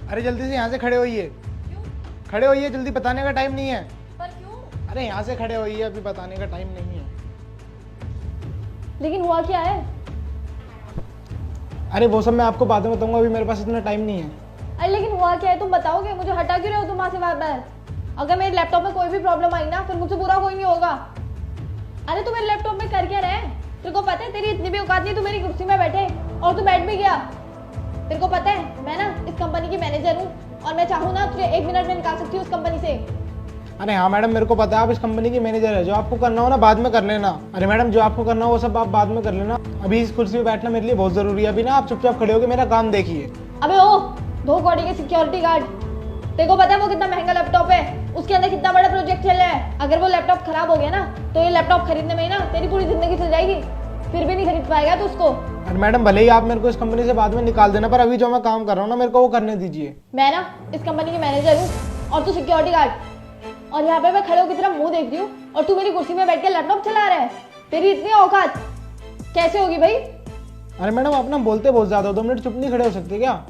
अरे जल्दी से यहाँ से खड़े होइए। क्यों? खड़े होइए जल्दी, बताने का टाइम नहीं है। पर क्यों? अरे यहाँ से खड़े होइए, अभी बताने का टाइम नहीं है। लेकिन हुआ क्या है? अरे वो सब मैं आपको बाद में बताऊंगा, अभी मेरे पास इतना टाइम नहीं है। अरे लेकिन हुआ क्या है तुम बताओगे? मुझे हटा क्यों रहे हो तुम वहां से बार बार? अगर मेरे लैपटॉप में कोई भी प्रॉब्लम आई ना, फिर मुझसे बुरा कोई नहीं होगा। अरे तू मेरे लैपटॉप में कर क्या रहे? तेरे को पता है तेरी इतनी भी औकात नहीं, तू मेरी कुर्सी में बैठे और तू बैठ भी गया। तेरे को पता है मैं ना इस कंपनी की मैनेजर हूँ, और मैं चाहूँ ना तुझे 1 मिनट में निकाल सकती हूँ उस कंपनी से। अरे हाँ मैडम, मेरे को पता है आप इस कंपनी की मैनेजर है। जो आपको करना हो ना बाद में कर लेना। अरे मैडम, जो आपको करना हो वो सब आप बाद में कर लेना। अभी इस कुर्सी पे बैठना मेरे लिए बहुत जरूरी है। अभी ना आप चुपचाप खड़े होकर मेरा काम देखिए। अबे ओ दो कौड़ी के सिक्योरिटी गार्ड, तेरे को पता है वो कितना महंगा लैपटॉप है? उसके अंदर कितना बड़ा प्रोजेक्ट चल रहा है। अगर वो लैपटॉप खराब हो गया ना, तो ये लैपटॉप खरीदने में ही ना तेरी पूरी जिंदगी चल जाएगी। फिर भी नहीं खरीद पाएगा तू उसको। अरे मैडम, भले ही आप मेरे को इस कंपनी से बाद में निकाल देना, पर अभी जो मैं काम कर रहा हूँ ना, मेरे को वो करने दीजिए। मैं ना इस कंपनी की मैनेजर हूँ और तू सिक्योरिटी गार्ड, और यहाँ पे मैं खड़े होकर तेरा मुंह देख रही हूँ और तू मेरी कुर्सी में बैठ के लैपटॉप चला रहा है। तेरी इतनी औकात कैसे होगी भाई? अरे मैडम, आप ना बोलते बहुत ज्यादा हो, 2 मिनट चुप नहीं खड़े हो सकते क्या?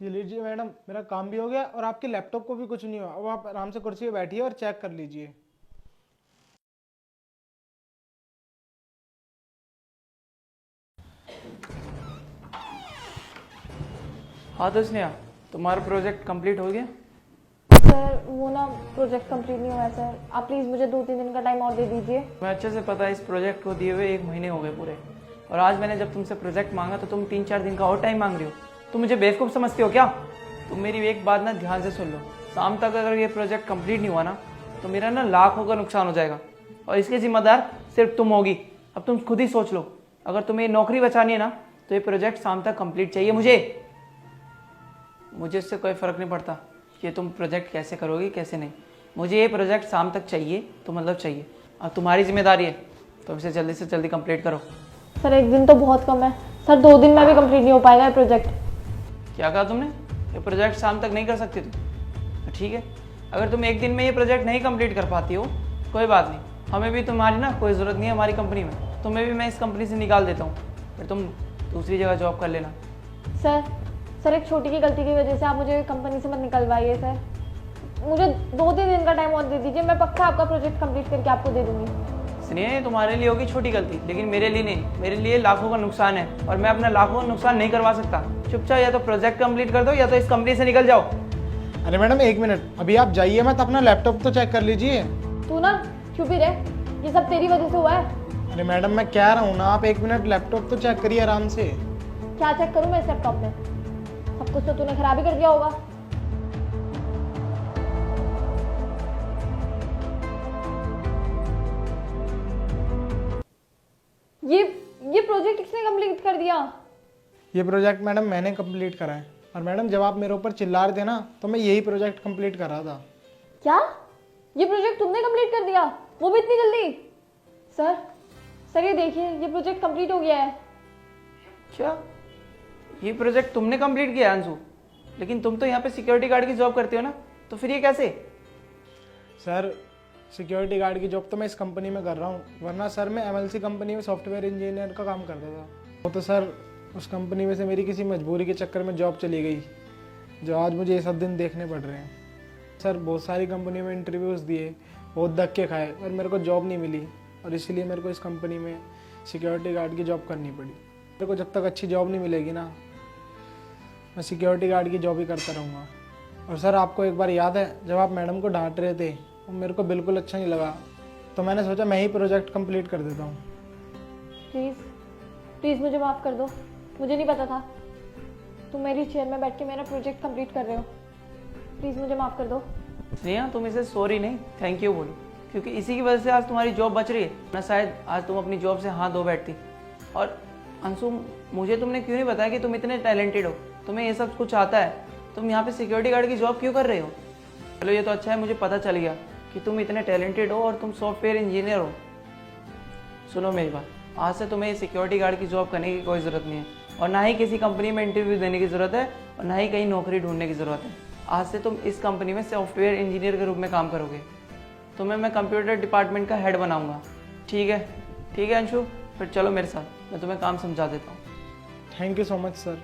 ये लीजिए मैडम, मेरा काम भी हो गया और आपके लैपटॉप को भी कुछ नहीं हुआ। अब आप आराम से कुर्सी पे बैठिए और चेक कर लीजिए। हाँ तो स्नेहा, तुम्हारा प्रोजेक्ट कंप्लीट हो गया? सर वो ना प्रोजेक्ट कंप्लीट नहीं हुआ है सर। आप प्लीज़ मुझे 2-3 दिन का टाइम और दे दीजिए। तुम्हें अच्छे से पता है इस प्रोजेक्ट को दिए हुए 1 महीने हो गए पूरे, और आज मैंने जब तुमसे प्रोजेक्ट मांगा तो तुम 3-4 दिन का और टाइम मांग रही हो। तुम मुझे बेवकूफ़ समझते हो क्या? तुम मेरी एक बात ना ध्यान से सुन लो, शाम तक अगर ये प्रोजेक्ट कंप्लीट नहीं हुआ ना, तो मेरा ना लाखों का नुकसान हो जाएगा, और इसके जिम्मेदार सिर्फ तुम होगी। अब तुम खुद ही सोच लो, अगर तुम्हें नौकरी बचानी है ना, तो ये प्रोजेक्ट शाम तक कंप्लीट चाहिए मुझे इससे कोई फ़र्क नहीं पड़ता कि तुम प्रोजेक्ट कैसे करोगी कैसे नहीं। मुझे ये प्रोजेक्ट शाम तक चाहिए तो मतलब चाहिए। अब तुम्हारी जिम्मेदारी है, तो इसे जल्दी से जल्दी कंप्लीट करो। सर 1 दिन तो बहुत कम है सर, 2 दिन में भी कंप्लीट नहीं हो पाएगा ये प्रोजेक्ट। क्या कहा तुमने? ये प्रोजेक्ट शाम तक नहीं कर सकती तुम? ठीक है, अगर तुम 1 दिन में ये प्रोजेक्ट नहीं कंप्लीट कर पाती हो, कोई बात नहीं, हमें भी तुम्हारी ना कोई ज़रूरत नहीं है हमारी कंपनी में। तुम्हें भी मैं इस कंपनी से निकाल देता हूँ, फिर तुम दूसरी जगह जॉब कर लेना। सर एक छोटी की गलती की वजह से आप मुझे कंपनी से मत निकलवाइए सर। मुझे 2-3 दिन का टाइम और दे दीजिए, मैं पक्का आपका प्रोजेक्ट कंप्लीट करके आपको दे दूंगी। स्नेह, तुम्हारे लिए होगी छोटी गलती, लेकिन मेरे लिए नहीं। मेरे लिए लाखों का नुकसान है, और मैं अपना लाखों का नुकसान नहीं करवा सकता। चुपचाप या तो प्रोजेक्ट कंप्लीट कर दो या तो इस कंपनी से निकल जाओ। अरे मैडम 1 मिनट, अभी आप जाइए मत, अपना लैपटॉप तो चेक कर लीजिए। तू ना चुप ही रह, ये सब तेरी वजह से हुआ है। अरे मैडम, मैं कह रहा हूँ ना, आप 1 मिनट लैपटॉप तो चेक करिए आराम से। क्या चेक करूँ मैं इस लैपटॉप में? सब कुछ तो तूने खराब ही कर दिया होगा। ये प्रोजेक्ट किसने कंप्लीट कर दिया? ये प्रोजेक्ट मैडम मैंने कंप्लीट करा है। और मैडम, जब आप मेरे ऊपर चिल्ला रहे थे ना, तो मैं यही प्रोजेक्ट कंप्लीट कर रहा था। क्या? ये प्रोजेक्ट तुमने कंप्लीट कर दिया, वो भी इतनी जल्दी? सर ये देखिए, ये प्रोजेक्ट कंप्लीट हो गया है। क्या ये प्रोजेक्ट तुमने कंप्लीट किया अंशु? लेकिन तुम तो यहाँ पे सिक्योरिटी गार्ड की जॉब करते हो ना, तो फिर ये कैसे? सर, सिक्योरिटी गार्ड की जॉब तो मैं इस कंपनी में कर रहा हूँ, वरना सर मैं एमएलसी कंपनी में सॉफ्टवेयर इंजीनियर का काम करता था। वो तो सर उस कंपनी में से मेरी किसी मजबूरी के चक्कर में जॉब चली गई, जो आज मुझे ये सब दिन देखने पड़ रहे हैं। सर बहुत सारी कंपनियों में इंटरव्यूज़ दिए, बहुत धक्के खाए, और मेरे को जॉब नहीं मिली, और इसीलिए मेरे को इस कंपनी में सिक्योरिटी गार्ड की जॉब करनी पड़ी। मेरे को जब तक अच्छी जॉब नहीं मिलेगी ना, मैं सिक्योरिटी गार्ड की जॉब ही करता रहूँगा। और सर आपको एक बार याद है, जब आप मैडम को डांट रहे थे, वो मेरे को बिल्कुल अच्छा नहीं लगा, तो मैंने सोचा मैं ही प्रोजेक्ट कंप्लीट कर देता हूँ। प्लीज़ मुझे माफ़ कर दो, मुझे नहीं पता था तुम मेरी चेयर में बैठ के मेरा प्रोजेक्ट कंप्लीट कर रहे हो। प्लीज़ मुझे माफ़ कर दो। स्नेहा, तुम इसे सॉरी नहीं थैंक यू बोलो, क्योंकि इसी की वजह से आज तुम्हारी जॉब बच रही है ना। शायद आज तुम अपनी जॉब से हाथ धो बैठती। और अंशु, मुझे तुमने क्यों नहीं बताया कि तुम इतने टैलेंटेड हो, तुम्हें ये सब कुछ आता है, तुम यहाँ पे सिक्योरिटी गार्ड की जॉब क्यों कर रहे हो? चलो ये तो अच्छा है, मुझे पता चल गया कि तुम इतने टैलेंटेड हो और तुम सॉफ्टवेयर इंजीनियर हो। सुनो मेरी बात, आज से तुम्हें सिक्योरिटी गार्ड की जॉब करने की कोई ज़रूरत नहीं है, और ना ही किसी कंपनी में इंटरव्यू देने की ज़रूरत है, और ना ही कहीं नौकरी ढूंढने की ज़रूरत है। आज से तुम इस कंपनी में सॉफ्टवेयर इंजीनियर के रूप में काम करोगे। तुम्हें मैं कंप्यूटर डिपार्टमेंट का हेड बनाऊंगा। ठीक है अंशु, फिर चलो मेरे साथ, मैं तुम्हें काम समझा देता हूँ। Thank you so much sir.